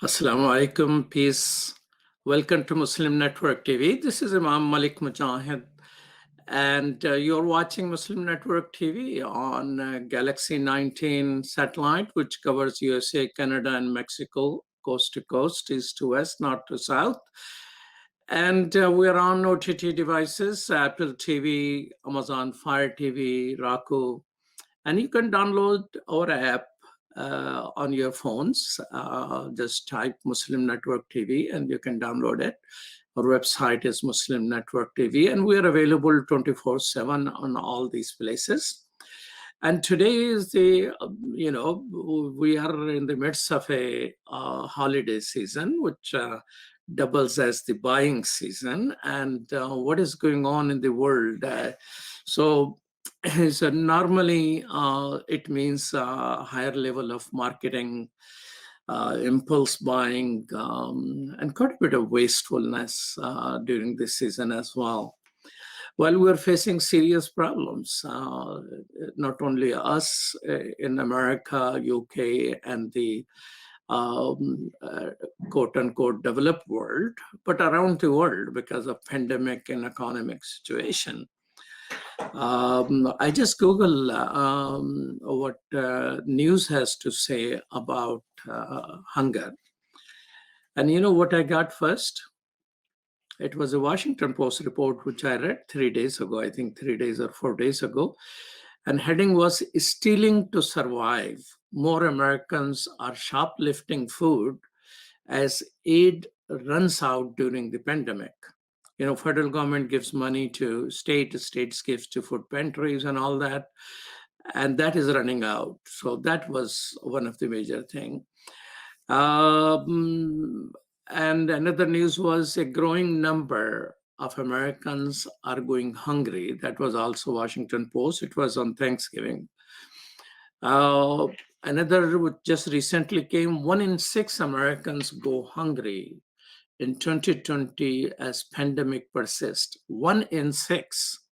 Assalamu alaikum, peace. Welcome to Muslim Network TV. This is Imam Malik Mujahid, and you're watching Muslim Network TV on Galaxy 19 satellite, which covers USA, Canada, and Mexico, coast to coast, east to west, north to south. And we're on OTT devices, Apple TV, Amazon Fire TV, Roku, and you can download our app on your phones. Just type Muslim Network TV and you can download it. Our website is Muslim Network TV, and we are available 24/7 on all these places. And today is we are in the midst of a holiday season, which doubles as the buying season. And what is going on in the world? So normally it means a higher level of marketing, impulse buying, and quite a bit of wastefulness during this season as well. Well, we're facing serious problems, not only us in America, UK, and the quote unquote developed world, but around the world because of pandemic and economic situation. I just Google what news has to say about hunger. And you know what I got first? It was a Washington Post report, which I read 3 days ago, I think 3 days or 4 days ago. And heading was "Stealing to Survive. More Americans are shoplifting food as aid runs out during the pandemic." You know, federal government gives money to states gives to food pantries and all that, and that is running out. So that was one of the major thing. And another news was a growing number of Americans are going hungry. That was also Washington Post. It was on Thanksgiving. Another which just recently came, 1 in 6 Americans go hungry in 2020 as pandemic persists. 1 in 6.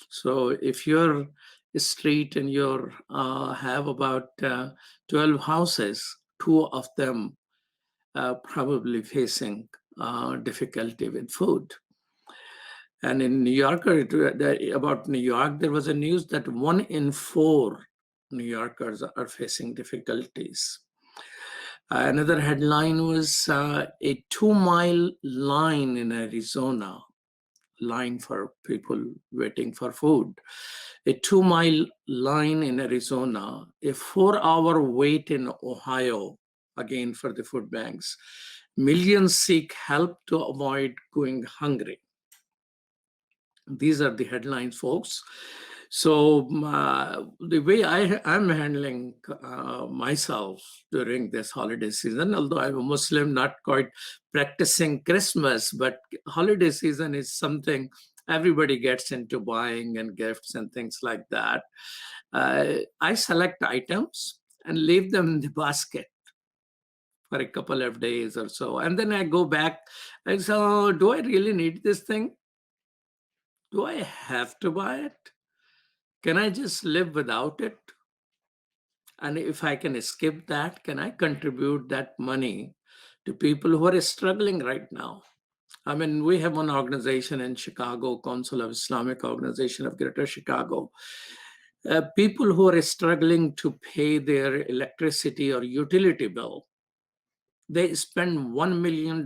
So if you're a street and you have about 12 houses, 2 of them probably facing difficulty with food. And in New York, about New York, there was a news that 1 in 4 New Yorkers are facing difficulties. Another headline was a 2-mile line in Arizona, line for people waiting for food. A 2-mile line in Arizona, a 4-hour wait in Ohio, again for the food banks. Millions seek help to avoid going hungry. These are the headlines, folks. So the way I'm handling myself during this holiday season, although I'm a Muslim, not quite practicing Christmas, but holiday season is something everybody gets into, buying and gifts and things like that. I select items and leave them in the basket for a couple of days or so. And then I go back and say, oh, do I really need this thing? Do I have to buy it? Can I just live without it? And if I can skip that, can I contribute that money to people who are struggling right now? I mean, we have one organization in Chicago, Council of Islamic Organization of Greater Chicago. People who are struggling to pay their electricity or utility bill, they spend $1 million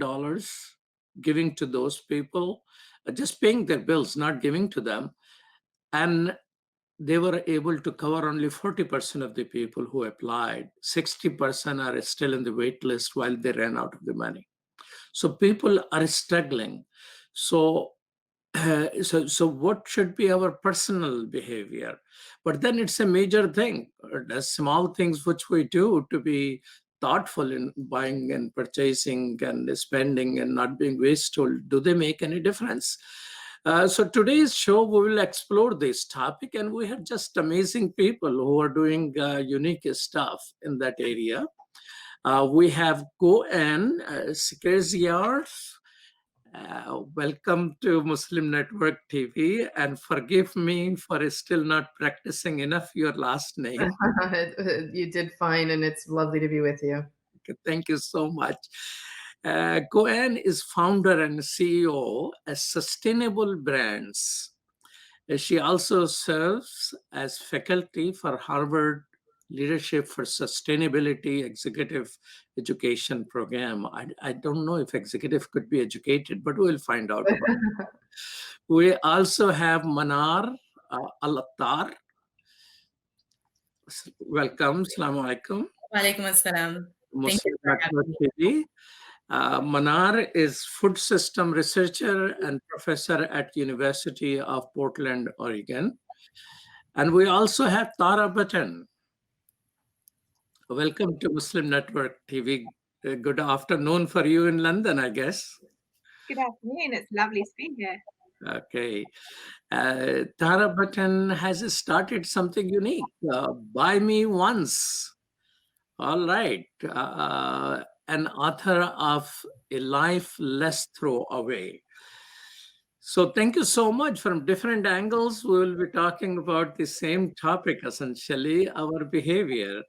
giving to those people, just paying their bills, not giving to them. And they were able to cover only 40% of the people who applied. 60% are still in the wait list while they ran out of the money. So people are struggling. So what should be our personal behavior? But then it's a major thing. The small things which we do to be thoughtful in buying and purchasing and spending and not being wasteful, do they make any difference? So today's show, we will explore this topic, and we have just amazing people who are doing unique stuff in that area. We have KoAnn Skrzyniarz. Welcome to Muslim Network TV, and forgive me for still not practicing enough your last name. You did fine, and it's lovely to be with you. Thank you so much. KoAnn is founder and CEO at Sustainable Brands. She also serves as faculty for Harvard Leadership for Sustainability Executive Education Program. I don't know if executive could be educated, but we'll find out about it. We also have Manar, Alattar. Welcome. Assalamu alaikum. Walaikum assalam. Thank Muslim you for having Network me. TV. Manar is food system researcher and professor at University of Portland, Oregon. And we also have Tara Button. Welcome to Muslim Network TV. Good afternoon for you in London, I guess. Good afternoon. It's lovely to be here. Okay. Tara Button has started something unique. BuyMeOnce. All right. An author of A Life Less Throwaway. So thank you so much. From different angles, we will be talking about the same topic, essentially, our behavior.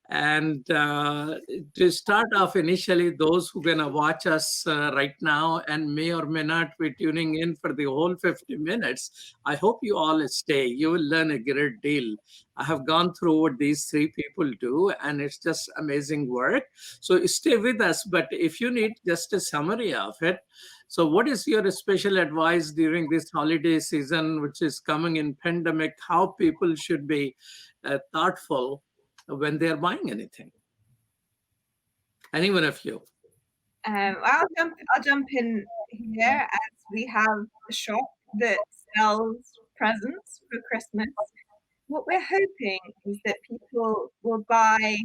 And to start off initially, those who are going to watch us right now and may or may not be tuning in for the whole 50 minutes, I hope you all stay. You will learn a great deal. I have gone through what these three people do, and it's just amazing work. So stay with us. But if you need just a summary of it, so what is your special advice during this holiday season, which is coming in pandemic, how people should be thoughtful when they're buying anything? Any one of you? I'll jump in here, as we have a shop that sells presents for Christmas. What we're hoping is that people will buy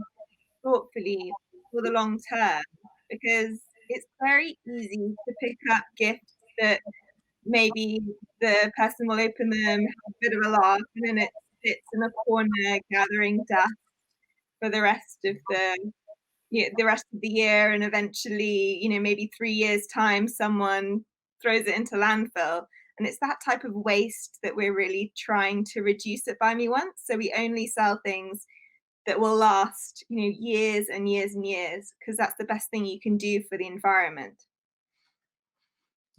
thoughtfully for the long term, because it's very easy to pick up gifts that maybe the person will open them, have a bit of a laugh, and then it sits in a corner gathering dust for the rest of the year, and eventually, maybe 3 years time, someone throws it into landfill. And it's that type of waste that we're really trying to reduce at BuyMeOnce. So we only sell things that will last, years and years and years, because that's the best thing you can do for the environment.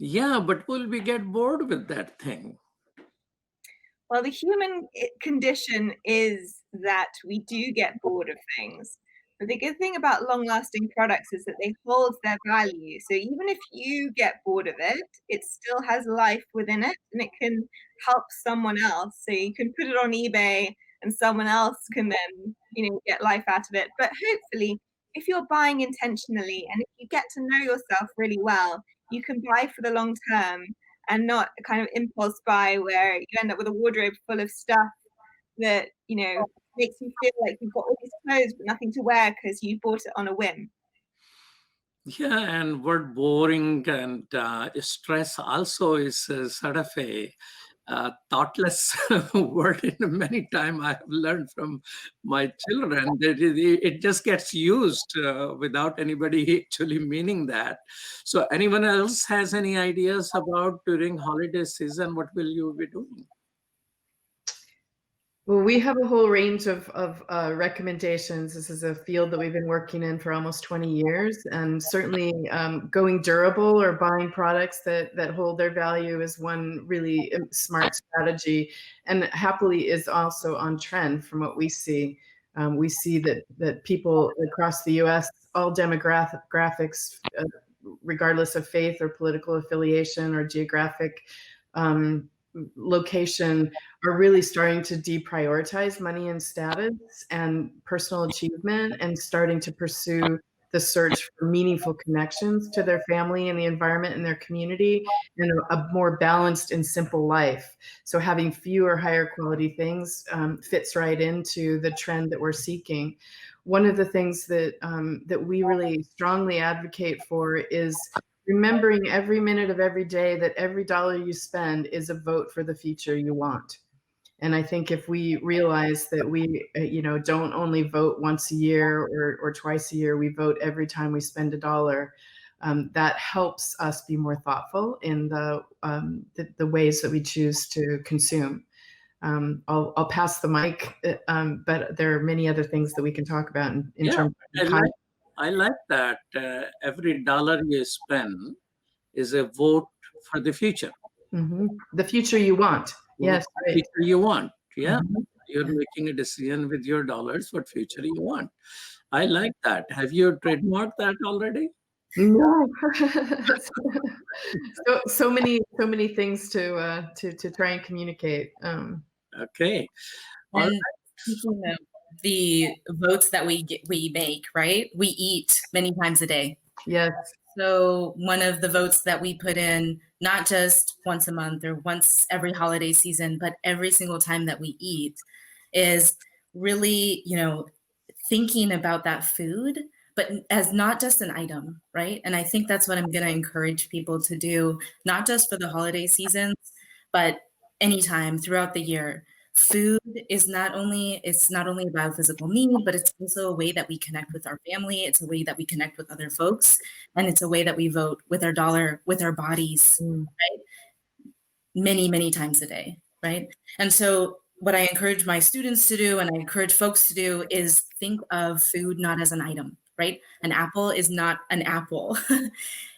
Yeah, but will we get bored with that thing? Well, the human condition is that we do get bored of things. But the good thing about long-lasting products is that they hold their value. So even if you get bored of it, it still has life within it, and it can help someone else. So you can put it on eBay and someone else can then, get life out of it. But hopefully, if you're buying intentionally and if you get to know yourself really well, you can buy for the long term and not a kind of impulse buy where you end up with a wardrobe full of stuff that, makes you feel like you've got all these clothes but nothing to wear because you bought it on a whim. Yeah, and word boring and stress also is sort of a thoughtless word. In many times I have learned from my children that it just gets used without anybody actually meaning that. So anyone else has any ideas about during holiday season, what will you be doing? Well, we have a whole range of recommendations. This is a field that we've been working in for almost 20 years, and certainly going durable or buying products that hold their value is one really smart strategy, and happily is also on trend from what we see. We see that people across the U.S., all demographics, regardless of faith or political affiliation or geographic location, are really starting to deprioritize money and status and personal achievement, and starting to pursue the search for meaningful connections to their family and the environment and their community, and a more balanced and simple life. So having fewer higher quality things fits right into the trend that we're seeking. One of the things that we really strongly advocate for is remembering every minute of every day that every dollar you spend is a vote for the future you want. And I think if we realize that we, don't only vote once a year or twice a year, we vote every time we spend a dollar, that helps us be more thoughtful in the ways that we choose to consume. I'll pass the mic, but there are many other things that we can talk about in terms of I like that. Every dollar you spend is a vote for the future. The future you want. Yes, What right. future you want. Yeah. Mhm. You're making a decision with your dollars what future you want. I like that. Have you trademarked that already? No. so many things to try and communicate. Okay. All And speaking of the votes that we make, right? We eat many times a day. Yes. So one of the votes that we put in, not just once a month or once every holiday season, but every single time that we eat, is really, thinking about that food, but as not just an item, right? And I think that's what I'm going to encourage people to do, not just for the holiday seasons, but anytime throughout the year. Food is it's not only about physical need, but it's also a way that we connect with our family. It's a way that we connect with other folks, and it's a way that we vote with our dollar, with our bodies, right? Many, many times a day, right? And so what I encourage my students to do and I encourage folks to do is think of food not as an item, right? An apple is not an apple.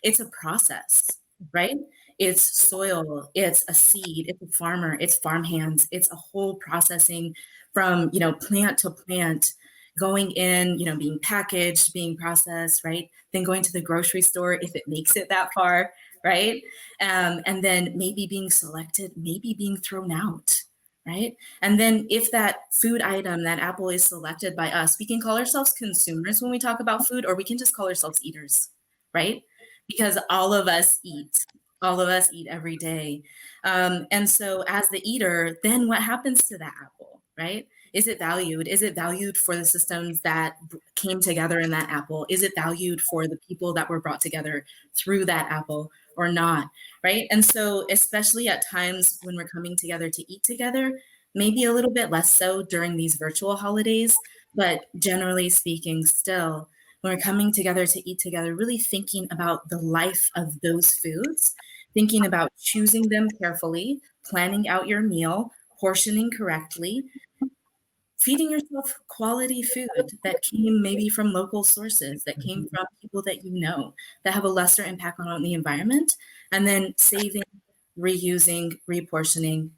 It's a process, right? It's soil, it's a seed, it's a farmer, it's farmhands, it's a whole processing from, plant to plant, going in, being packaged, being processed, right? Then going to the grocery store if it makes it that far, right? And then maybe being selected, maybe being thrown out, right? And then if that food item, that apple is selected by us, we can call ourselves consumers when we talk about food, or we can just call ourselves eaters, right? Because all of us eat every day. And so as the eater, then what happens to that apple, right? Is it valued? Is it valued for the systems that came together in that apple? Is it valued for the people that were brought together through that apple or not, right? And so especially at times when we're coming together to eat together, maybe a little bit less so during these virtual holidays, but generally speaking still, when we're coming together to eat together, really thinking about the life of those foods, thinking about choosing them carefully, planning out your meal, portioning correctly, feeding yourself quality food that came maybe from local sources, that came from people that you know, that have a lesser impact on the environment, and then saving, reusing, reportioning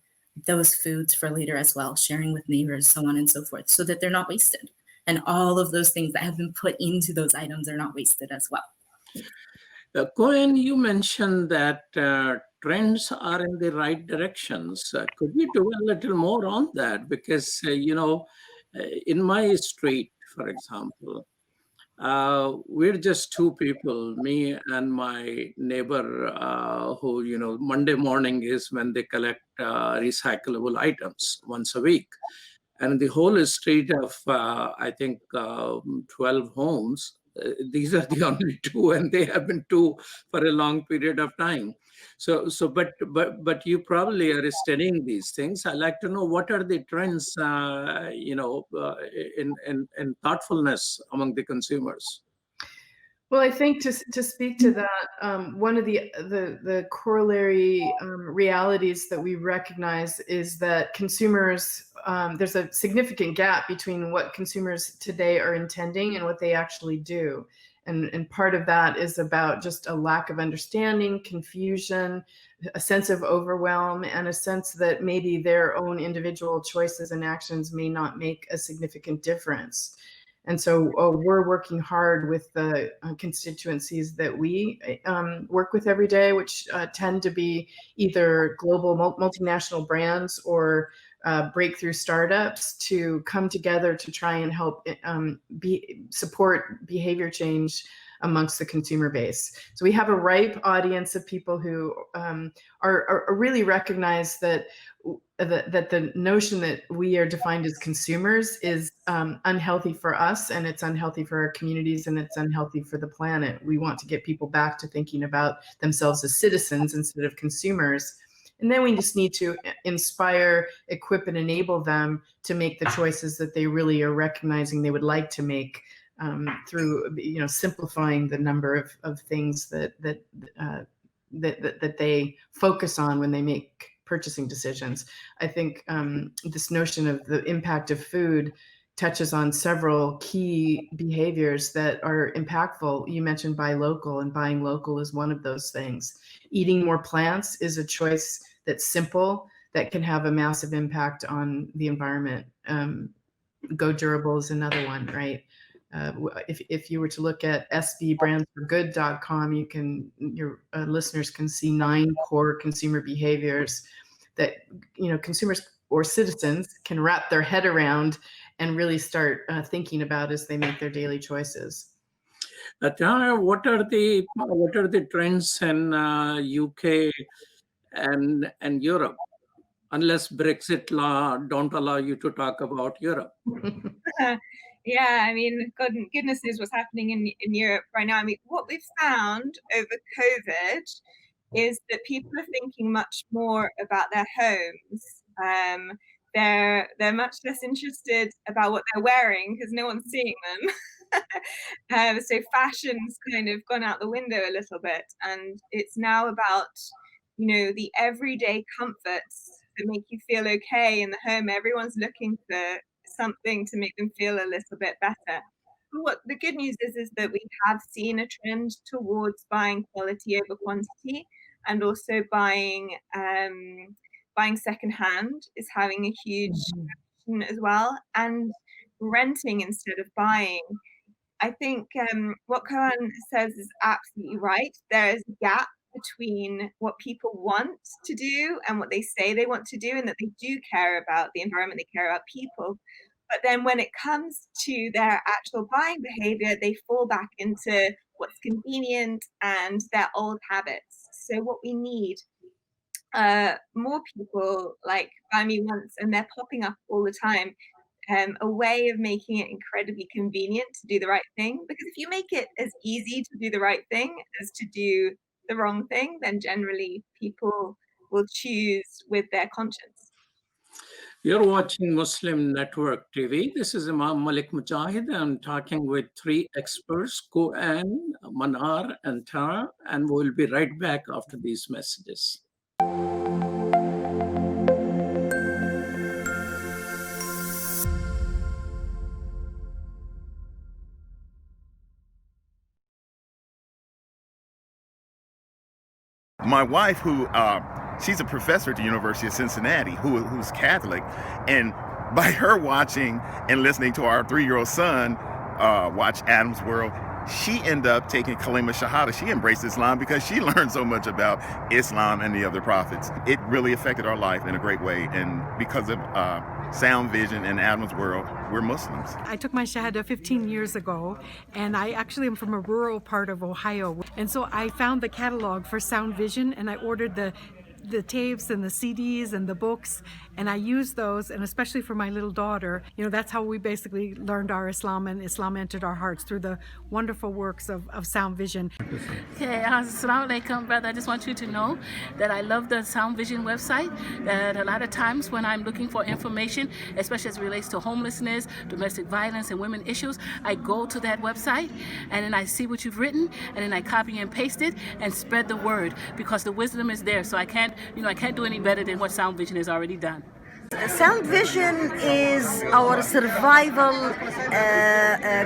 those foods for later as well, sharing with neighbors, so on and so forth, so that they're not wasted. And all of those things that have been put into those items are not wasted as well. KoAnn, you mentioned that trends are in the right directions. Could you do a little more on that? Because, in my street, for example, we're just two people, me and my neighbor, who, Monday morning is when they collect recyclable items once a week. And the whole street of, I think, 12 homes, these are the only two, and they have been two for a long period of time. But you probably are studying these things. I'd like to know what are the trends, in thoughtfulness among the consumers. Well, I think to speak to that, one of the corollary realities that we recognize is that consumers, there's a significant gap between what consumers today are intending and what they actually do. And part of that is about just a lack of understanding, confusion, a sense of overwhelm, and a sense that maybe their own individual choices and actions may not make a significant difference. And so we're working hard with the constituencies that we work with every day, which tend to be either global multinational brands or breakthrough startups, to come together to try and help support behavior change amongst the consumer base. So we have a ripe audience of people who are really recognize that the notion that we are defined as consumers is unhealthy for us, and it's unhealthy for our communities, and it's unhealthy for the planet. We want to get people back to thinking about themselves as citizens instead of consumers. And then we just need to inspire, equip, and enable them to make the choices that they really are recognizing they would like to make, through simplifying the number of things that they focus on when they make purchasing decisions. I think this notion of the impact of food touches on several key behaviors that are impactful. You mentioned buy local, and buying local is one of those things. Eating more plants is a choice that's simple, that can have a massive impact on the environment. Go Durable is another one, right? If you were to look at sbbrandsforgood.com, your listeners can see 9 core consumer behaviors that consumers or citizens can wrap their head around and really start thinking about as they make their daily choices. Tara, what are the trends in UK and Europe? Unless Brexit law don't allow you to talk about Europe. Yeah, I mean, goodness knows what's happening in Europe right now. I mean, what we've found over COVID is that people are thinking much more about their homes. They're much less interested about what they're wearing because no one's seeing them. So fashion's kind of gone out the window a little bit, and it's now about the everyday comforts that make you feel okay in the home. Everyone's looking for something to make them feel a little bit better. But what the good news is that we have seen a trend towards buying quality over quantity, and also buying secondhand is having a huge action as well, and renting instead of buying. I think what KoAnn says is absolutely right. There is a gap between what people want to do and what they say they want to do, and that they do care about the environment, they care about people. But then when it comes to their actual buying behavior, they fall back into what's convenient and their old habits. So what we need, more people like BuyMeOnce, and they're popping up all the time, a way of making it incredibly convenient to do the right thing. Because if you make it as easy to do the right thing as to do the wrong thing, then generally people will choose with their conscience. You're watching Muslim Network TV. This is Imam Malik Mujahid. I'm talking with 3 experts, KoAnn, Manar, and Tara, and we'll be right back after these messages. My wife, she's a professor at the University of Cincinnati, who's Catholic, and by her watching and listening to our 3-year-old son watch Adam's World, she ended up taking Kalima Shahada. She embraced Islam because she learned so much about Islam and the other prophets. It really affected our life in a great way, and because of Sound Vision and Adam's World, we're Muslims. I took my Shahada 15 years ago, and I actually am from a rural part of Ohio. And so I found the catalog for Sound Vision, and I ordered the tapes and the CDs and the books, and I used those, and especially for my little daughter, that's how we basically learned our Islam, and Islam entered our hearts through the wonderful works of Sound Vision. Okay, assalamu alaikum, brother. I just want you to know that I love the Sound Vision website, that a lot of times when I'm looking for information, especially as it relates to homelessness, domestic violence, and women issues, I go to that website, and then I see what you've written, and then I copy and paste it and spread the word, because the wisdom is there. So I can't do any better than what Sound Vision has already done. Sound Vision is our survival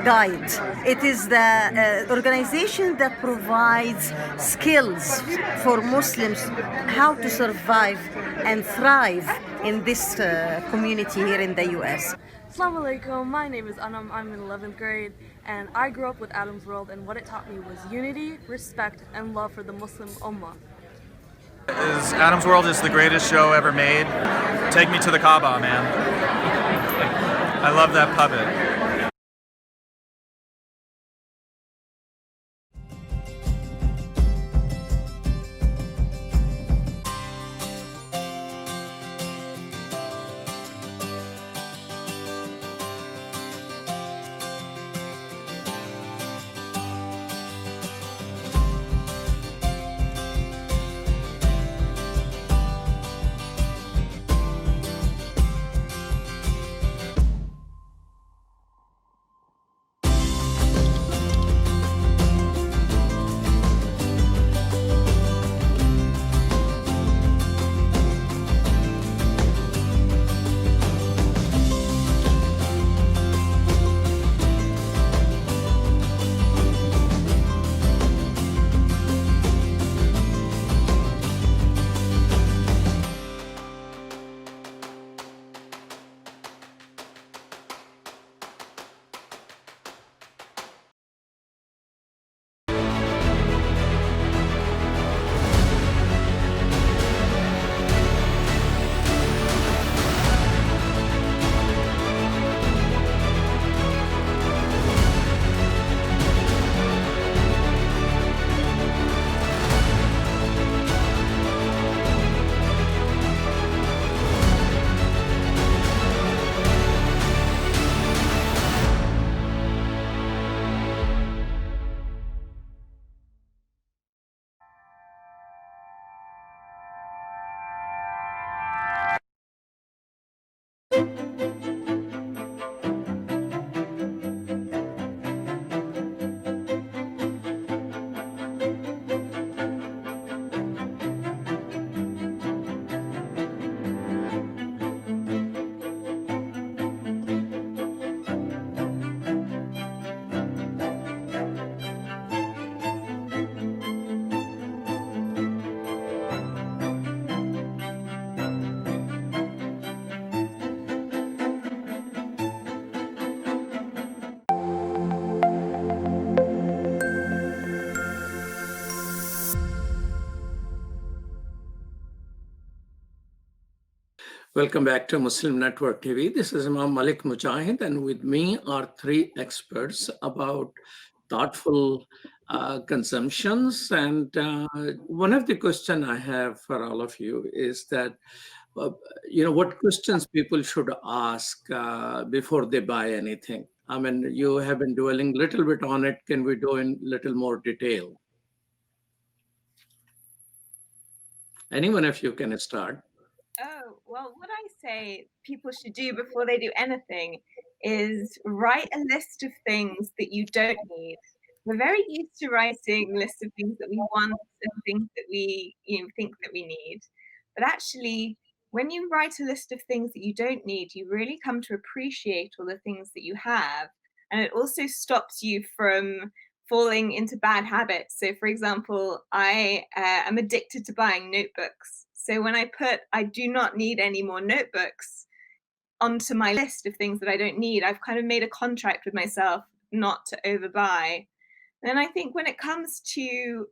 guide. It is the organization that provides skills for Muslims how to survive and thrive in this community here in the US. Assalamu alaikum, my name is Anam, I'm in 11th grade, and I grew up with Adam's World, and what it taught me was unity, respect, and love for the Muslim Ummah. Adam's World is the greatest show ever made. Take me to the Kaaba, man. I love that puppet. Welcome back to Muslim Network TV. This is Imam Malik Mujahid, and with me are three experts about thoughtful consumptions. And one of the questions I have for all of you is that, what questions people should ask before they buy anything. I mean, you have been dwelling a little bit on it. Can we do in little more detail? Anyone of you can start. Oh, well, what I say people should do before they do anything is write a list of things that you don't need. We're very used to writing lists of things that we want and things that we think that we need. But actually, when you write a list of things that you don't need, you really come to appreciate all the things that you have. And it also stops you from falling into bad habits. So, for example, I am addicted to buying notebooks. So when I put I do not need any more notebooks onto my list of things that I don't need, I've kind of made a contract with myself not to overbuy. And I think when it comes to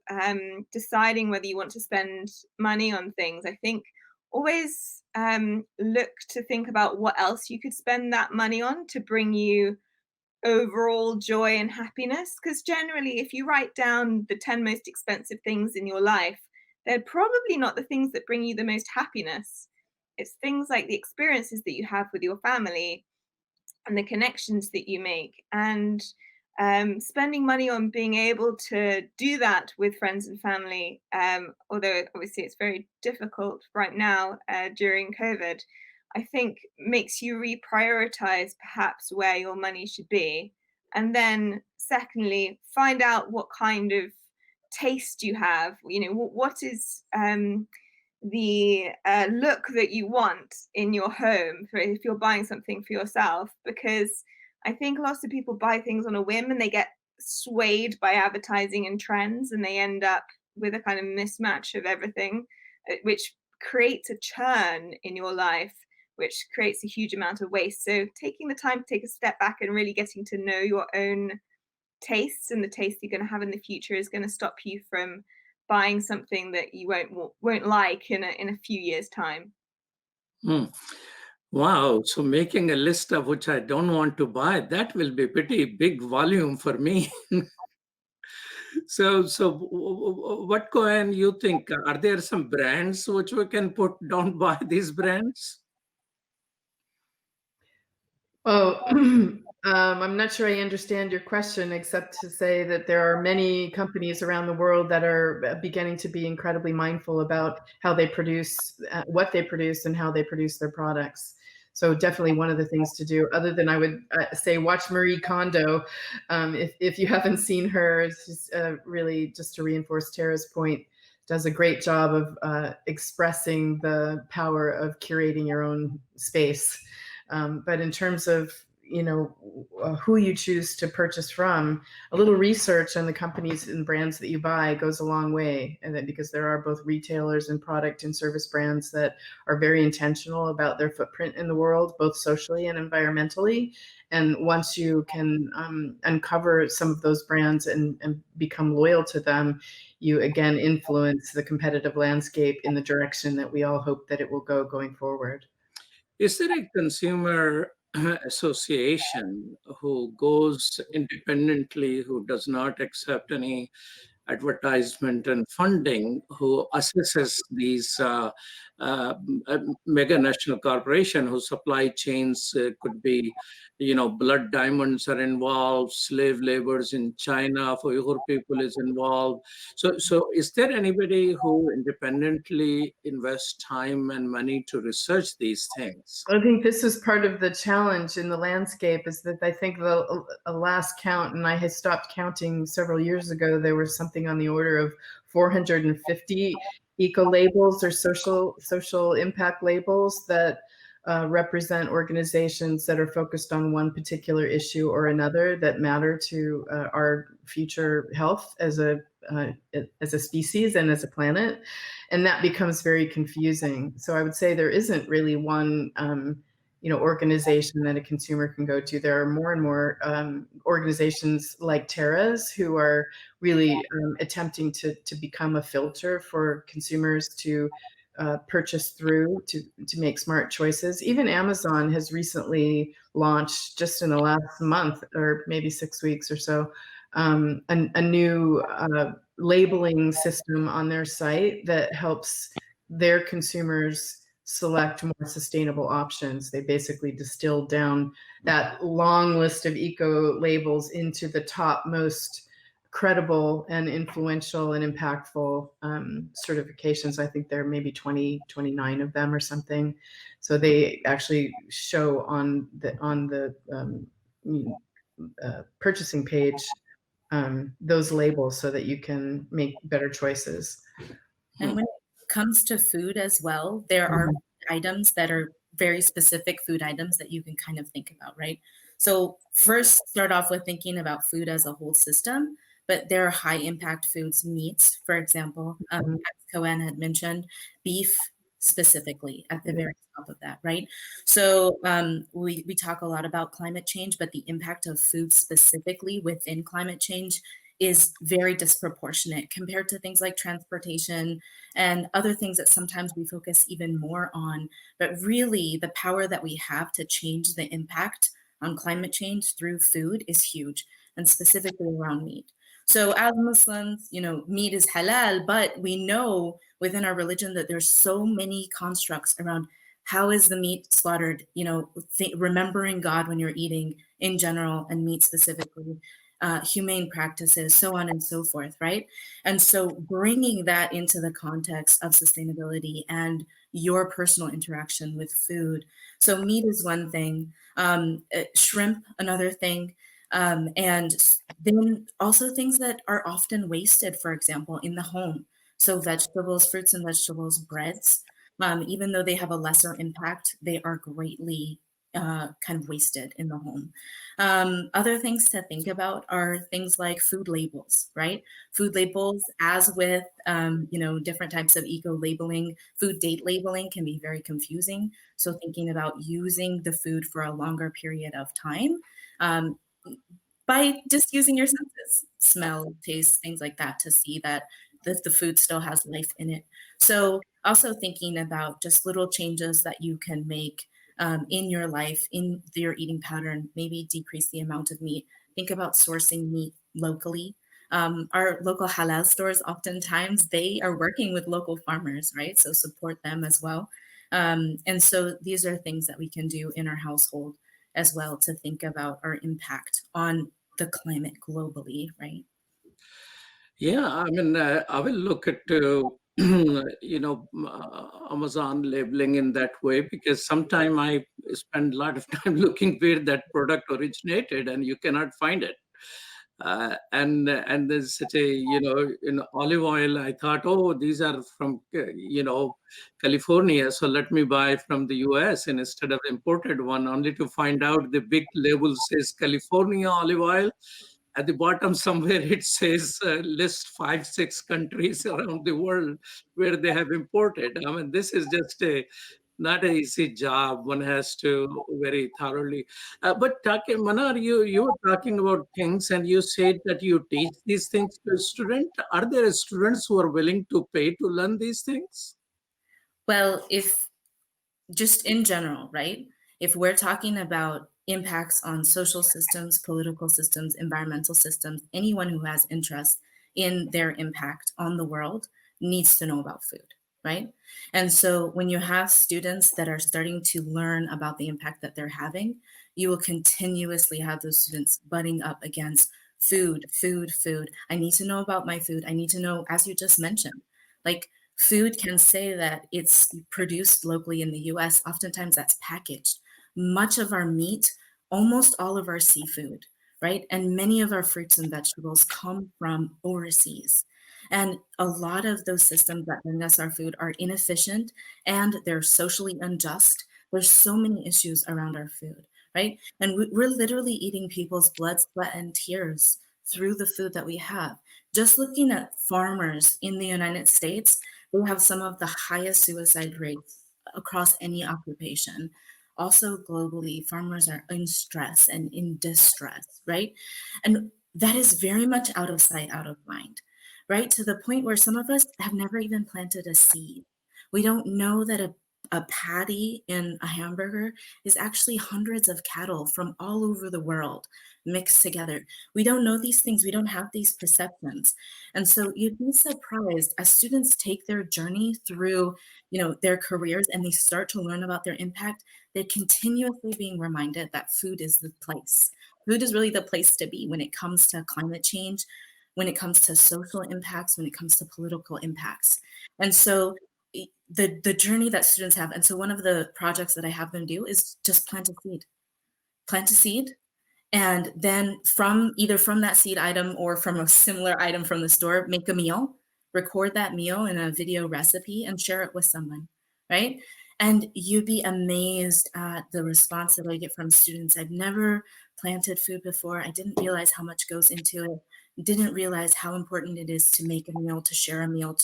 deciding whether you want to spend money on things, I think always look to think about what else you could spend that money on to bring you overall joy and happiness. Because generally, if you write down the 10 most expensive things in your life, they're probably not the things that bring you the most happiness. It's things like the experiences that you have with your family and the connections that you make. And spending money on being able to do that with friends and family, although obviously it's very difficult right now during COVID, I think makes you reprioritize perhaps where your money should be. And then secondly, find out what kind of taste you have. What is the look that you want in your home if you're buying something for yourself, because I think lots of people buy things on a whim and they get swayed by advertising and trends, and they end up with a kind of mismatch of everything, which creates a churn in your life, which creates a huge amount of waste. So taking the time to take a step back and really getting to know your own tastes and the taste you're going to have in the future is going to stop you from buying something that you won't like in a few years' time. Wow. So making a list of which I don't want to buy, that will be pretty big volume for me. So what, KoAnn, you think? Are there some brands which we can put, don't buy these brands? Oh, I'm not sure I understand your question, except to say that there are many companies around the world that are beginning to be incredibly mindful about how they produce, what they produce, and how they produce their products. So definitely one of the things to do, other than I would say watch Marie Kondo. If you haven't seen her, she's really, just to reinforce Tara's point, does a great job of expressing the power of curating your own space. But in terms of who you choose to purchase from, a little research on the companies and brands that you buy goes a long way. And that because there are both retailers and product and service brands that are very intentional about their footprint in the world, both socially and environmentally. And once you can uncover some of those brands and become loyal to them, you again influence the competitive landscape in the direction that we all hope that it will go going forward. Is there a consumer association who goes independently, who does not accept any advertisement and funding, who assesses these mega national corporation whose supply chains could be, blood diamonds are involved, slave labors in China for Uyghur people is involved. So is there anybody who independently invests time and money to research these things? I think this is part of the challenge in the landscape, is that I think the last count, and I had stopped counting several years ago, there was something on the order of 450 eco labels or social impact labels that represent organizations that are focused on one particular issue or another that matter to our future health as a species and as a planet. And that becomes very confusing. So I would say there isn't really one organization that a consumer can go to. There are more and more organizations like Tara's who are really attempting to become a filter for consumers to purchase through to make smart choices. Even Amazon has recently launched, just in the last month or maybe 6 weeks or so, a new labeling system on their site that helps their consumers select more sustainable options. They basically distilled down that long list of eco labels into the top most credible and influential and impactful certifications. I think there are maybe 29 of them or something. So they actually show on the purchasing page those labels so that you can make better choices. And when it comes to food as well, there are items that are very specific food items that you can kind of think about, right? So first, start off with thinking about food as a whole system, but there are high impact foods, meats, for example, as KoAnn had mentioned, beef specifically at the very top of that, right? So we talk a lot about climate change, but the impact of food specifically within climate change is very disproportionate compared to things like transportation and other things that sometimes we focus even more on. But really, the power that we have to change the impact on climate change through food is huge, and specifically around meat. So as Muslims, meat is halal, but we know within our religion that there's so many constructs around how is the meat slaughtered, remembering God when you're eating in general and meat specifically, humane practices, so on and so forth, right? And so bringing that into the context of sustainability and your personal interaction with food. So meat is one thing, shrimp, another thing. And then also things that are often wasted, for example, in the home. So vegetables, fruits and vegetables, breads, even though they have a lesser impact, they are greatly kind of wasted in the home. Other things to think about are things like food labels, right? Food labels, as with different types of eco labeling, food date labeling can be very confusing. So thinking about using the food for a longer period of time by just using your senses, smell, taste, things like that, to see that the food still has life in it. So also thinking about just little changes that you can make in your life, in your eating pattern, maybe decrease the amount of meat. Think about sourcing meat locally. Our local halal stores, oftentimes they are working with local farmers, right? So support them as well. And so these are things that we can do in our household as well to think about our impact on the climate globally, right? Yeah, I mean, I will look at Amazon labeling in that way, because sometimes I spend a lot of time looking where that product originated and you cannot find it. And there's such a, in olive oil, I thought, oh, these are from, California, so let me buy from the US instead of imported one, only to find out the big label says California olive oil. At the bottom somewhere it says list 5-6 countries around the world where they have imported. I mean, this is just not an easy job. One has to very thoroughly. But Manar, you were talking about things, and you said that you teach these things to students. Are there students who are willing to pay to learn these things? Well, if just in general, right? If we're talking about impacts on social systems, political systems, environmental systems, anyone who has interest in their impact on the world needs to know about food, right? And so when you have students that are starting to learn about the impact that they're having, you will continuously have those students butting up against food. I need to know about my food. I need to know, as you just mentioned, like food can say that it's produced locally in the US. Oftentimes that's packaged. Much of our meat, almost all of our seafood, right? And many of our fruits and vegetables come from overseas. And a lot of those systems that bring us our food are inefficient and they're socially unjust. There's so many issues around our food, right? And we're literally eating people's blood, sweat, and tears through the food that we have. Just looking at farmers in the United States, they have some of the highest suicide rates across any occupation. Also globally, farmers are in stress and in distress, right? And that is very much out of sight, out of mind, right? To the point where some of us have never even planted a seed. We don't know that a patty in a hamburger is actually hundreds of cattle from all over the world mixed together. We don't know these things. We don't have these perceptions. And so you'd be surprised as students take their journey through, their careers and they start to learn about their impact, they're continuously being reminded that food is the place. Food is really the place to be when it comes to climate change, when it comes to social impacts, when it comes to political impacts. And so the journey that students have. And so one of the projects that I have them do is just plant a seed. And then either from that seed item or from a similar item from the store, make a meal, record that meal in a video recipe and share it with someone, right? And you'd be amazed at the response that I get from students. I've never planted food before. I didn't realize how much goes into it. Didn't realize how important it is to make a meal, to share a meal,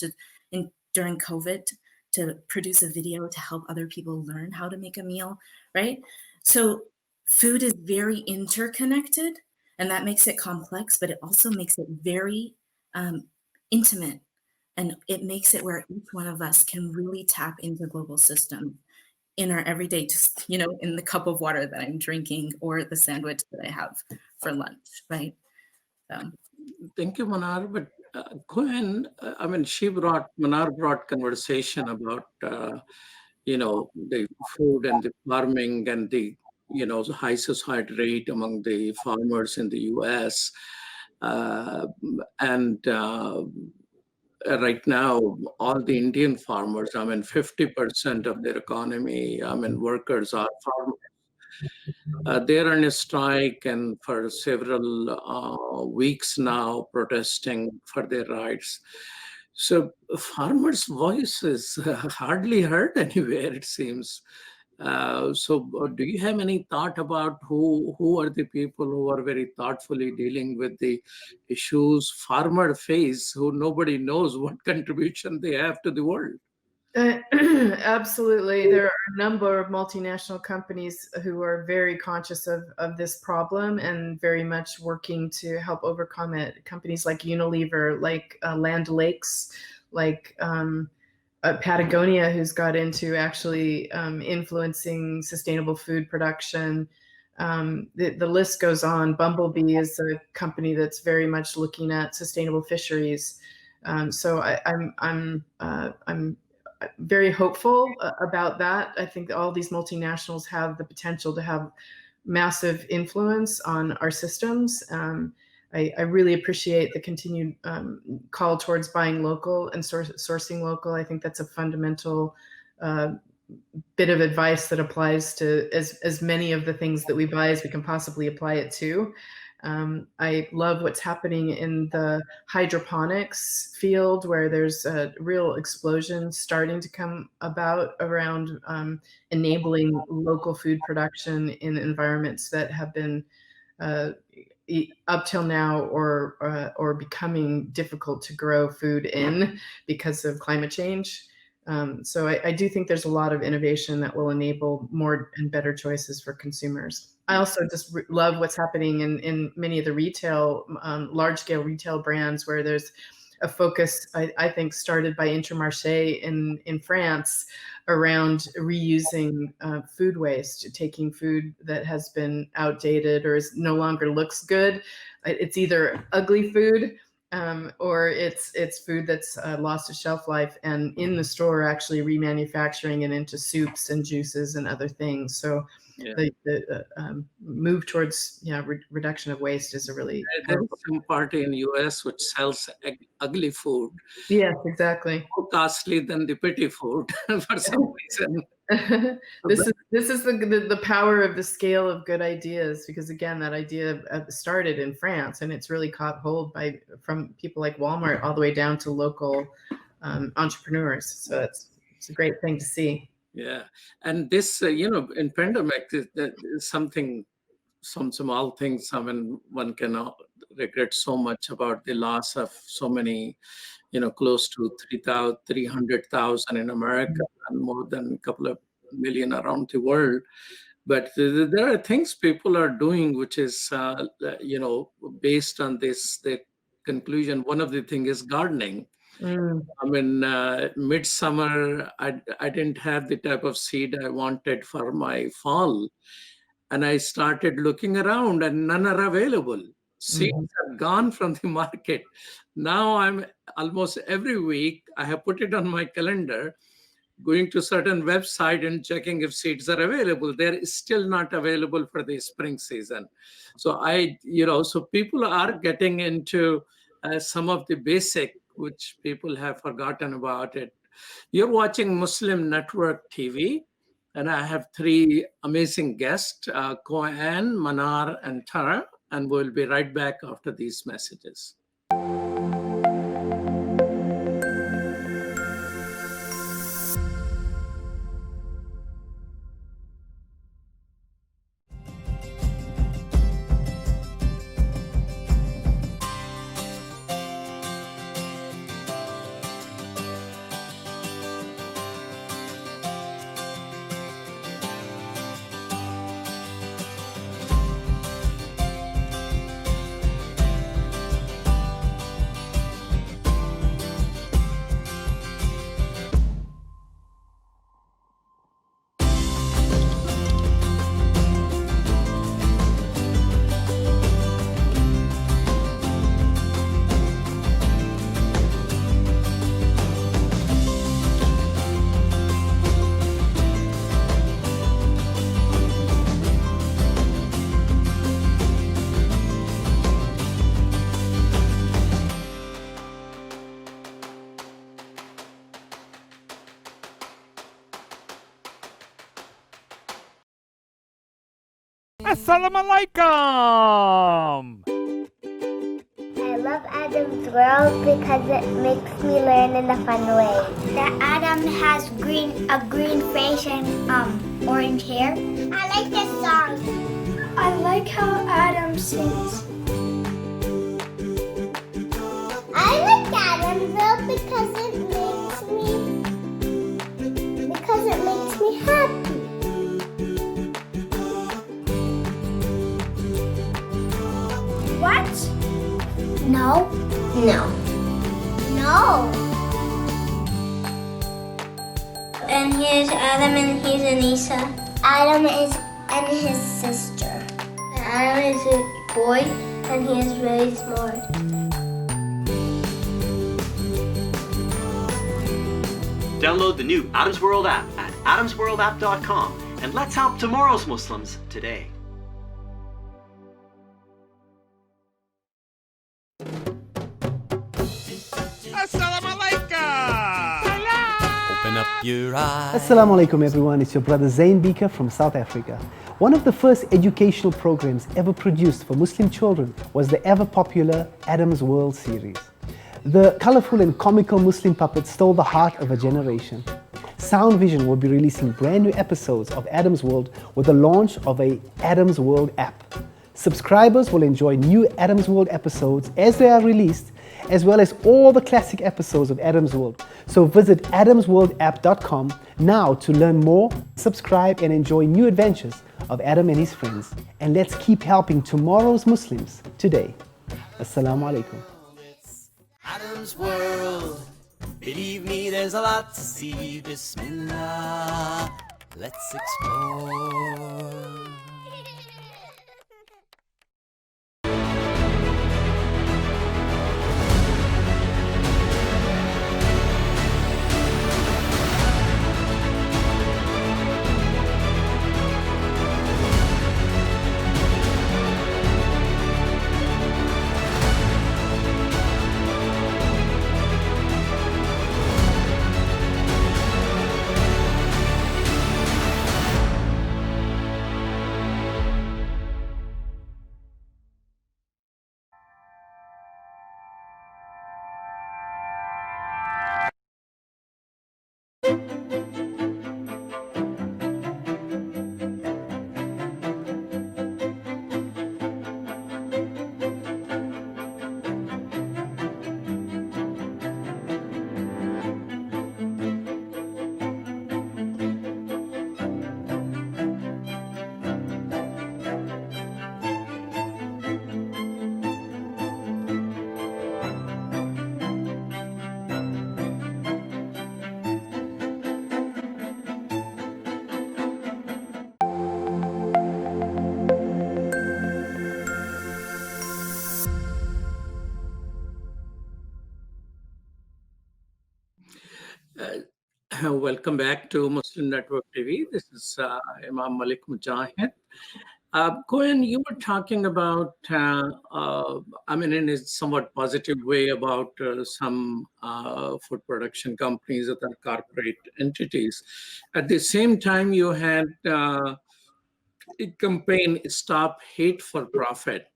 during COVID, to produce a video to help other people learn how to make a meal, right? So food is very interconnected, and that makes it complex, but it also makes it very intimate. And it makes it where each one of us can really tap into global system in our everyday, just, in the cup of water that I'm drinking or the sandwich that I have for lunch, right? So. Thank you, Manar. But KoAnn, Manar brought conversation about, the food and the farming and the, high suicide rate among the farmers in the US. Right now, all the Indian farmers, 50% of their economy, workers are farmers. They're on a strike and for several weeks now protesting for their rights. So farmers' voice is hardly heard anywhere, it seems. So do you have any thought about who are the people who are very thoughtfully dealing with the issues farmer face, who nobody knows what contribution they have to the world? Absolutely. There are a number of multinational companies who are very conscious of this problem and very much working to help overcome it. Companies like Unilever, like Land O'Lakes, like Patagonia, who's got into actually influencing sustainable food production. The list goes on. Bumblebee is a company that's very much looking at sustainable fisheries. So I'm very hopeful about that. I think all these multinationals have the potential to have massive influence on our systems. I really appreciate the continued call towards buying local and sourcing local. I think that's a fundamental bit of advice that applies to as many of the things that we buy as we can possibly apply it to. I love what's happening in the hydroponics field, where there's a real explosion starting to come about around enabling local food production in environments that have been up till now or becoming difficult to grow food in because of climate change. So I do think there's a lot of innovation that will enable more and better choices for consumers. I also just love what's happening in many of the retail, large-scale retail brands, where there's a focus, I think, started by Intermarché in France around reusing food waste, taking food that has been outdated or is no longer looks good. It's either ugly food or it's food that's lost its shelf life, and in the store actually remanufacturing it into soups and juices and other things. So the move towards reduction of waste is a really there's some party in the US which sells ugly food. Yes, exactly. More costly than the pretty food for some reason. This is the power of the scale of good ideas, because again, that idea started in France and it's really caught hold from people like Walmart all the way down to local entrepreneurs. So it's a great thing to see. Yeah, and this in pandemic, something, some small things. One can regret so much about the loss of so many, close to 300,000 in America and more than a couple of million around the world. But there are things people are doing which is, based on this. The conclusion. One of the things is gardening. I mean, midsummer, I didn't have the type of seed I wanted for my fall. And I started looking around and none are available. Seeds are gone from the market. Now I'm almost every week, I have put it on my calendar, going to certain website and checking if seeds are available. They're still not available for the spring season. So so people are getting into some of the basic, which people have forgotten about it. You're watching Muslim Network TV, and I have three amazing guests, KoAnn, Manar, and Tara, and we'll be right back after these messages. Assalamu alaikum! I love Adam's World because it makes me learn in a fun way. That Adam has a green face and orange hair. I like this song. I like how Adam sings. I like Adam's World because it makes me happy. What? No. No. No. And here's Adam and here's Anissa. Adam and his sister. Adam is a boy and he is really smart. Download the new Adam's World app at adamsworldapp.com and let's help tomorrow's Muslims today. Open up your eyes. Assalamu alaikum everyone, it's your brother Zain Bika from South Africa. One of the first educational programs ever produced for Muslim children was the ever popular Adam's World series. The colorful and comical Muslim puppets stole the heart of a generation. Sound Vision will be releasing brand new episodes of Adam's World with the launch of a Adam's World app. Subscribers will enjoy new Adam's World episodes as they are released, as well as all the classic episodes of Adam's World. So visit adamsworldapp.com now to learn more, subscribe and enjoy new adventures of Adam and his friends. And let's keep helping tomorrow's Muslims today. Assalamu alaikum. Adam's World. Believe me, there's a lot to see. Bismillah. Let's explore. Welcome back to Muslim Network TV. This is Imam Malik Mujahid. KoAnn, you were talking about, I mean, in a somewhat positive way about some food production companies that are corporate entities. At the same time, you had a campaign, Stop Hate for Profit,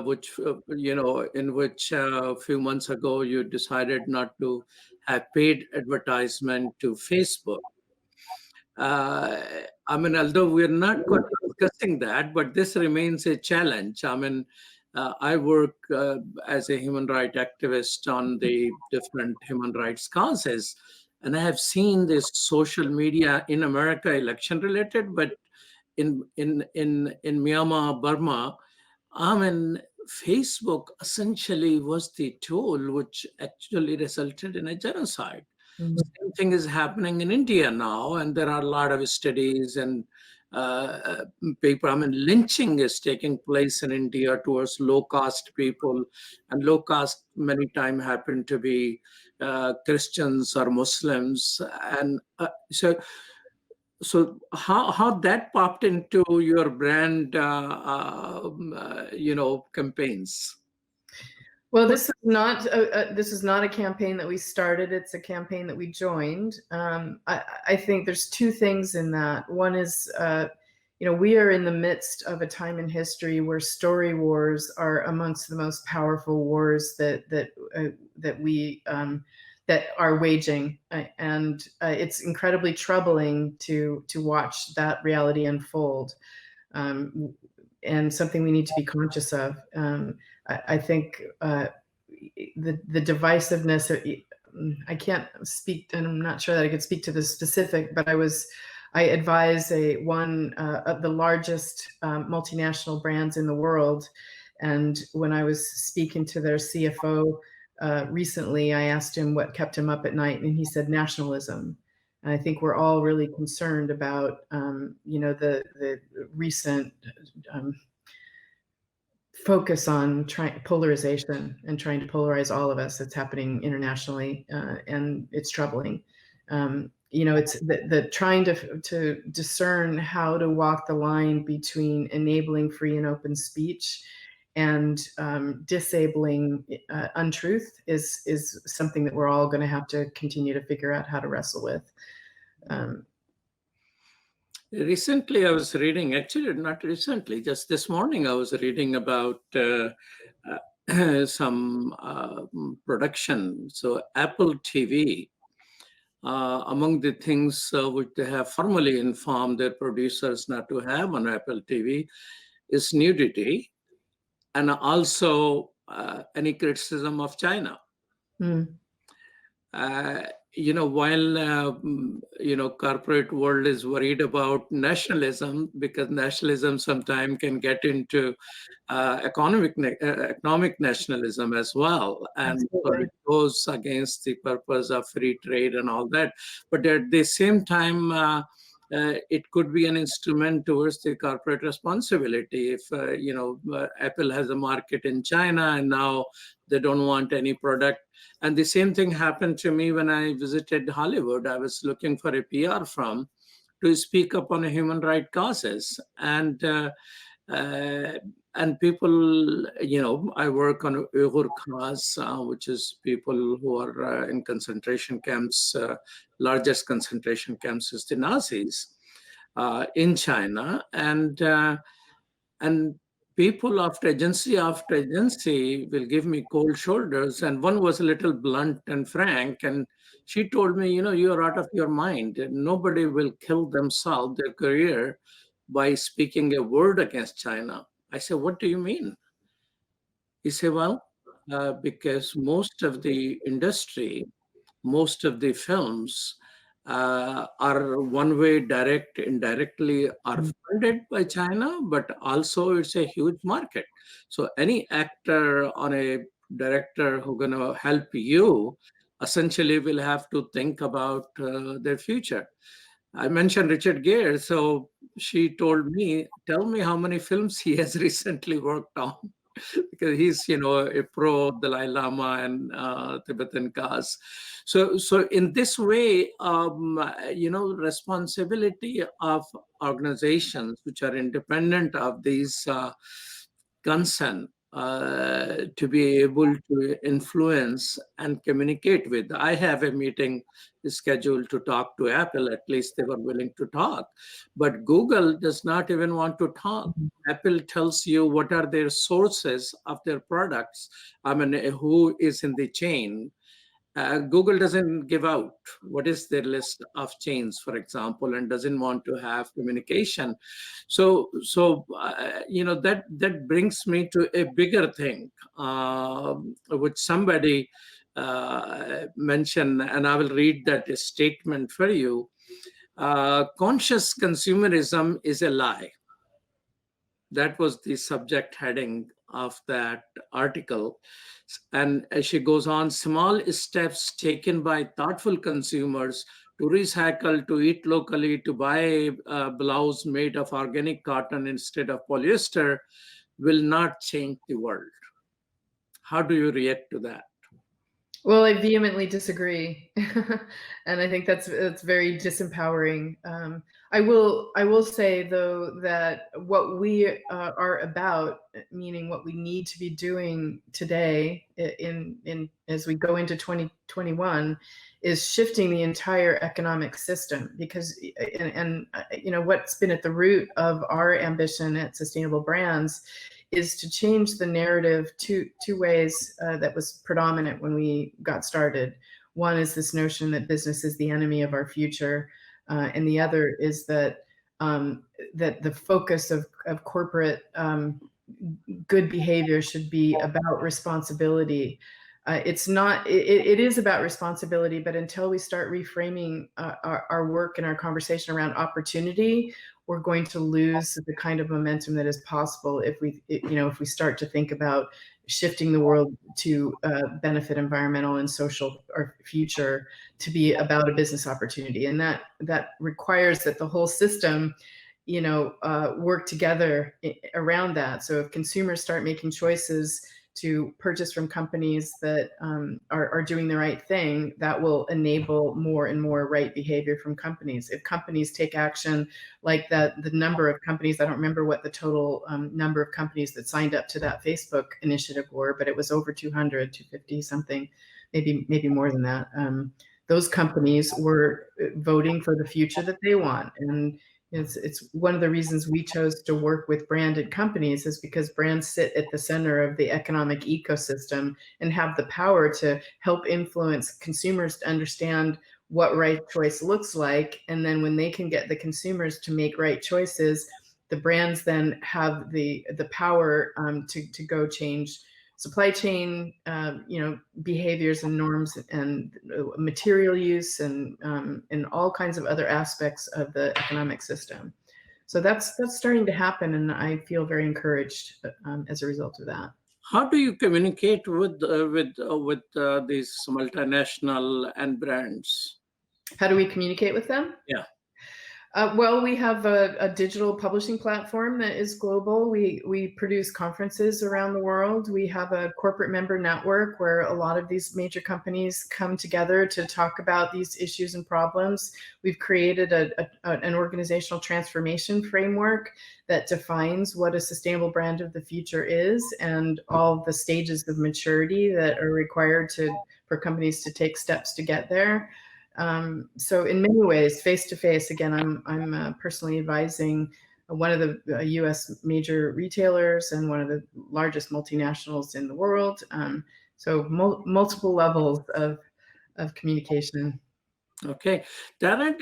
which, in which a few months ago you decided not to have paid advertisement to Facebook. I mean, although we're not quite discussing that, but this remains a challenge. I mean, I work as a human rights activist on the different human rights causes, and I have seen this social media in America, election related, but in Myanmar, Burma, I mean, Facebook essentially was the tool which actually resulted in a genocide. Same thing is happening in India now, and there are a lot of studies and paper. I mean, lynching is taking place in India towards low-caste people, and low-caste many times happen to be Christians or Muslims, and so how that popped into your brand, campaigns? Well, this is not a campaign that we started. It's a campaign that we joined. I think there's two things in that. One is, we are in the midst of a time in history where story wars are amongst the most powerful wars that we are waging, and it's incredibly troubling to watch that reality unfold, and something we need to be conscious of. I think the divisiveness. I can't speak, and I'm not sure that I could speak to the specific, but I advise one of the largest multinational brands in the world, and when I was speaking to their CFO recently, I asked him what kept him up at night, and he said nationalism. And I think we're all really concerned about, the recent focus on polarization and trying to polarize all of us. That's happening internationally, and it's troubling. It's the trying to discern how to walk the line between enabling free and open speech and disabling untruth is something that we're all going to have to continue to figure out how to wrestle with. Recently, I was reading, actually not recently, just this morning, I was reading about some production. So Apple TV, among the things which they have formally informed their producers not to have on Apple TV is nudity, and also any criticism of China. While corporate world is worried about nationalism, because nationalism sometimes can get into economic nationalism as well, and so it goes against the purpose of free trade and all that. But at the same time, it could be an instrument towards the corporate responsibility. If Apple has a market in China and now they don't want any product. And the same thing happened to me when I visited Hollywood. I was looking for a PR firm to speak up on human rights causes, and people, I work on Uyghur cause, which is people who are in concentration camps. Largest concentration camps is the Nazis in China, and people after agency will give me cold shoulders. And one was a little blunt and frank, and she told me, you're out of your mind. Nobody will kill themselves, their career, by speaking a word against China. I said, what do you mean? He said, well, because most of the industry, most of the films are one way, direct, indirectly are funded by China, but also it's a huge market. So any actor or a director who's going to help you essentially will have to think about their future. I mentioned Richard Gere, so she told me, tell me how many films he has recently worked on. because he's, a pro Dalai Lama and Tibetan caste. So in this way, responsibility of organizations which are independent of these concern to be able to influence and communicate with. I have a meeting scheduled to talk to Apple. At least they were willing to talk. But Google does not even want to talk. Apple tells you what are their sources of their products. I mean, who is in the chain. Google doesn't give out what is their list of chains, for example, and doesn't want to have communication. So that brings me to a bigger thing, which somebody mentioned, and I will read that statement for you. Conscious consumerism is a lie. That was the subject heading of that article. And as she goes on, small steps taken by thoughtful consumers to recycle, to eat locally, to buy a blouse made of organic cotton instead of polyester will not change the world. How do you react to that? Well, I vehemently disagree, and I think that's very disempowering. I will say though that what we are about, meaning what we need to be doing today in as we go into 2021, is shifting the entire economic system, because and what's been at the root of our ambition at Sustainable Brands is to change the narrative two ways that was predominant when we got started. One is this notion that business is the enemy of our future, and the other is that that the focus of corporate good behavior should be about responsibility. It's not. It is about responsibility, but until we start reframing our work and our conversation around opportunity, we're going to lose the kind of momentum that is possible if we start to think about shifting the world to benefit environmental and social or future to be about a business opportunity, and that requires that the whole system work together around that. So if consumers start making choices to purchase from companies that are doing the right thing, that will enable more and more right behavior from companies. If companies take action like that, the number of companies, I don't remember what the total number of companies that signed up to that Facebook initiative were, but it was over 200, 250 something, maybe more than that. Those companies were voting for the future that they want. And it's one of the reasons we chose to work with branded companies, is because brands sit at the center of the economic ecosystem and have the power to help influence consumers to understand what right choice looks like. And then when they can get the consumers to make right choices, the brands then have the power to go change supply chain, behaviors and norms and material use and all kinds of other aspects of the economic system. So that's starting to happen, and I feel very encouraged as a result of that. How do you communicate with these multinational and brands? How do we communicate with them? Yeah. Well, we have a digital publishing platform that is global. We produce conferences around the world. We have a corporate member network where a lot of these major companies come together to talk about these issues and problems. We've created an organizational transformation framework that defines what a sustainable brand of the future is and all the stages of maturity that are required for companies to take steps to get there. So in many ways, face-to-face, again, I'm personally advising one of the US major retailers and one of the largest multinationals in the world. So multiple levels of communication. Okay, Tara,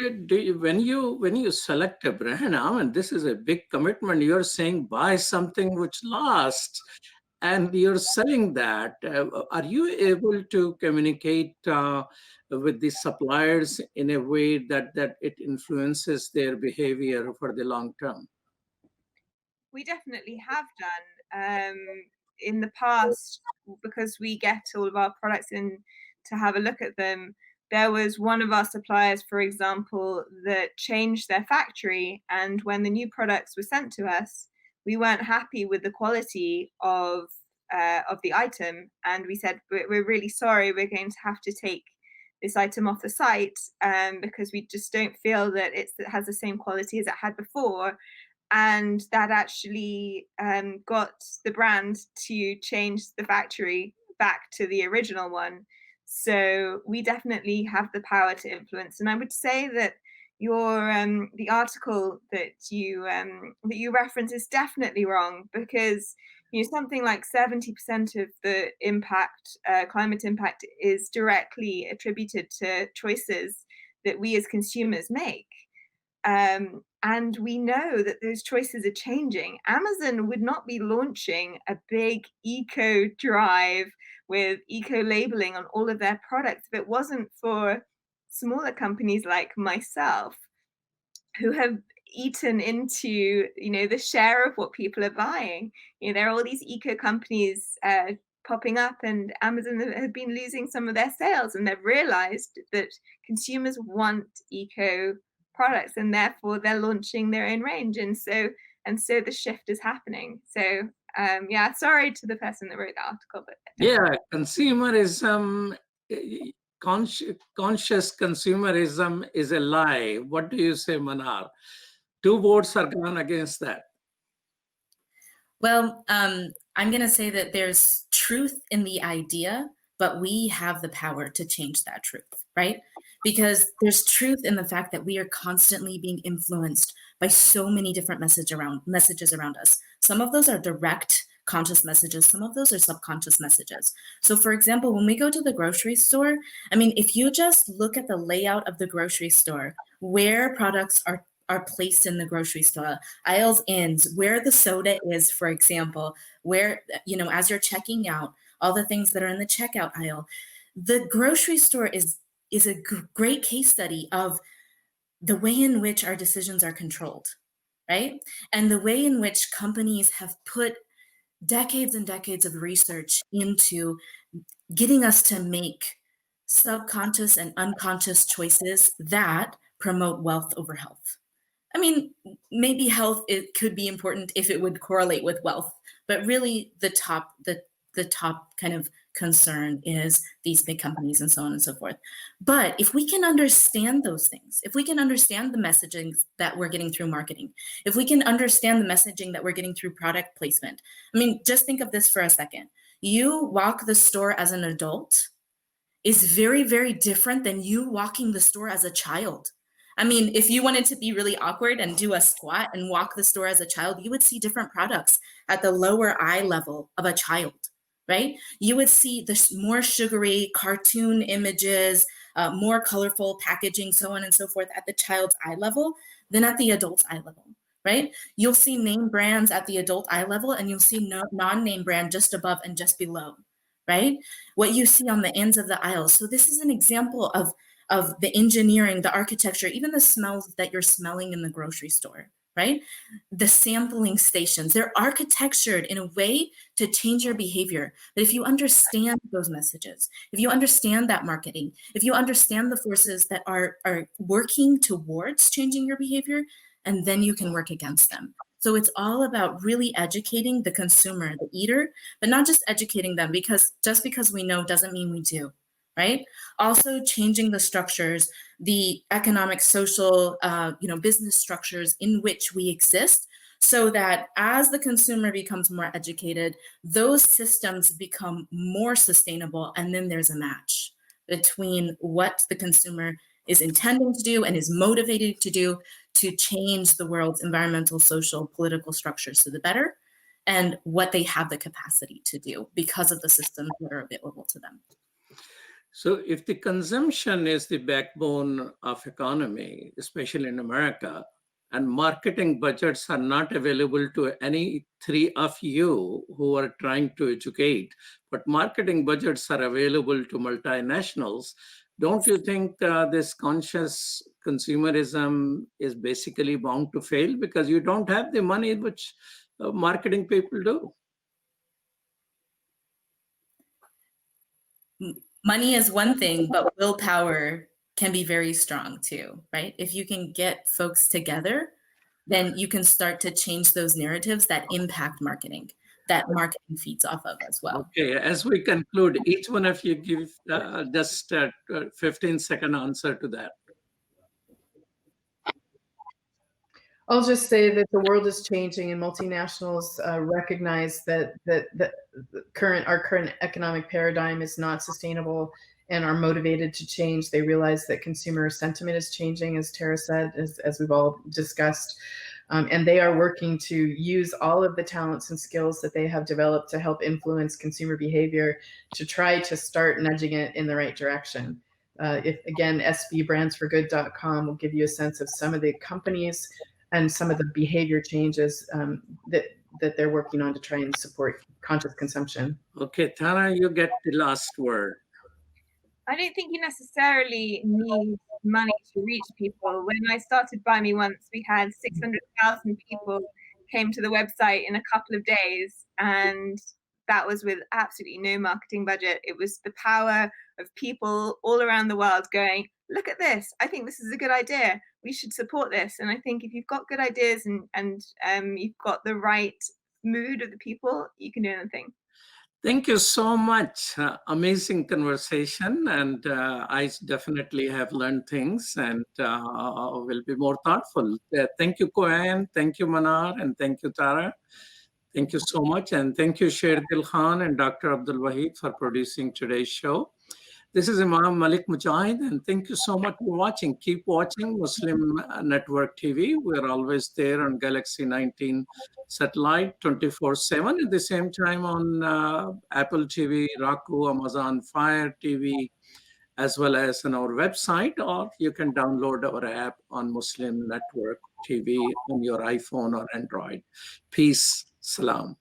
when you select a brand, I mean, this is a big commitment. You're saying buy something which lasts, and you're selling that. Are you able to communicate with the suppliers in a way that it influences their behavior for the long term? We definitely have done in the past, because we get all of our products in to have a look at them. There was one of our suppliers, for example, that changed their factory, and when the new products were sent to us, we weren't happy with the quality of the item, and we said, we're really sorry, we're going to have to take this item off the site because we just don't feel that it has the same quality as it had before. And that actually got the brand to change the factory back to the original one. So we definitely have the power to influence. And I would say that the article that you reference is definitely wrong, because something like 70% of the impact, climate impact, is directly attributed to choices that we as consumers make. And we know that those choices are changing. Amazon would not be launching a big eco drive with eco labeling on all of their products if it wasn't for smaller companies like myself, who have eaten into the share of what people are buying. There are all these eco companies popping up, and Amazon have been losing some of their sales, and they've realized that consumers want eco products, and therefore they're launching their own range, and so the shift is happening. So sorry to the person that wrote the article, but consumerism, conscious consumerism is a lie. What do you say, Manar? 2 votes are gone against that. Well, I'm going to say that there's truth in the idea, but we have the power to change that truth, right? Because there's truth in the fact that we are constantly being influenced by so many different messages around us. Some of those are direct conscious messages. Some of those are subconscious messages. So for example, when we go to the grocery store, if you just look at the layout of the grocery store, where products are placed in the grocery store, aisles, ends, where the soda is, for example, where, as you're checking out, all the things that are in the checkout aisle, the grocery store is a great case study of the way in which our decisions are controlled, right? And the way in which companies have put decades and decades of research into getting us to make subconscious and unconscious choices that promote wealth over health. Maybe health, it could be important if it would correlate with wealth, but really the top kind of concern is these big companies and so on and so forth. But if we can understand those things, if we can understand the messaging that we're getting through marketing, if we can understand the messaging that we're getting through product placement, just think of this for a second. You walk the store as an adult is very, very different than you walking the store as a child. If you wanted to be really awkward and do a squat and walk the store as a child, you would see different products at the lower eye level of a child, right? You would see the more sugary cartoon images, more colorful packaging, so on and so forth at the child's eye level than at the adult's eye level, right? You'll see name brands at the adult eye level, and you'll see non-name brand just above and just below, right? What you see on the ends of the aisles. So this is an example of the engineering, the architecture, even the smells that you're smelling in the grocery store, right? The sampling stations, they're architectured in a way to change your behavior. But if you understand those messages, if you understand that marketing, if you understand the forces that are working towards changing your behavior, and then you can work against them. So it's all about really educating the consumer, the eater, but not just educating them, because just because we know doesn't mean we do. Right? Also changing the structures, the economic, social, business structures in which we exist, so that as the consumer becomes more educated, those systems become more sustainable. And then there's a match between what the consumer is intending to do and is motivated to do to change the world's environmental, social, political structures to the better, and what they have the capacity to do because of the systems that are available to them. So if the consumption is the backbone of economy, especially in America, and marketing budgets are not available to any 3 of you who are trying to educate, but marketing budgets are available to multinationals, don't you think this conscious consumerism is basically bound to fail because you don't have the money which marketing people do? Money is one thing, but willpower can be very strong too, right? If you can get folks together, then you can start to change those narratives that impact marketing, that marketing feeds off of as well. Okay, as we conclude, each one of you give just a 15-second answer to that. I'll just say that the world is changing, and multinationals recognize that our current economic paradigm is not sustainable, and are motivated to change. They realize that consumer sentiment is changing, as Tara said, as we've all discussed, and they are working to use all of the talents and skills that they have developed to help influence consumer behavior, to try to start nudging it in the right direction. If again, sbbrandsforgood.com will give you a sense of some of the companies and some of the behavior changes that they're working on to try and support conscious consumption. Okay, Tara, you get the last word. I don't think you necessarily need money to reach people. When I started BuyMeOnce, we had 600,000 people came to the website in a couple of days, and that was with absolutely no marketing budget. It was the power of people all around the world going, look at this, I think this is a good idea, we should support this. And I think if you've got good ideas and you've got the right mood of the people, you can do anything. Thank you so much. Amazing conversation, and I definitely have learned things and will be more thoughtful. Thank you, KoAnn. Thank you, Manar, and thank you, Tara. Thank you so much, and thank you, Sherdil Khan and Dr. Abdul Wahid for producing today's show. This is Imam Malik Mujahid, and thank you so much for watching. Keep watching Muslim Network TV. We're always there on Galaxy 19 satellite 24/7. At the same time on Apple TV, Roku, Amazon Fire TV, as well as on our website, or you can download our app on Muslim Network TV on your iPhone or Android. Peace. Salam.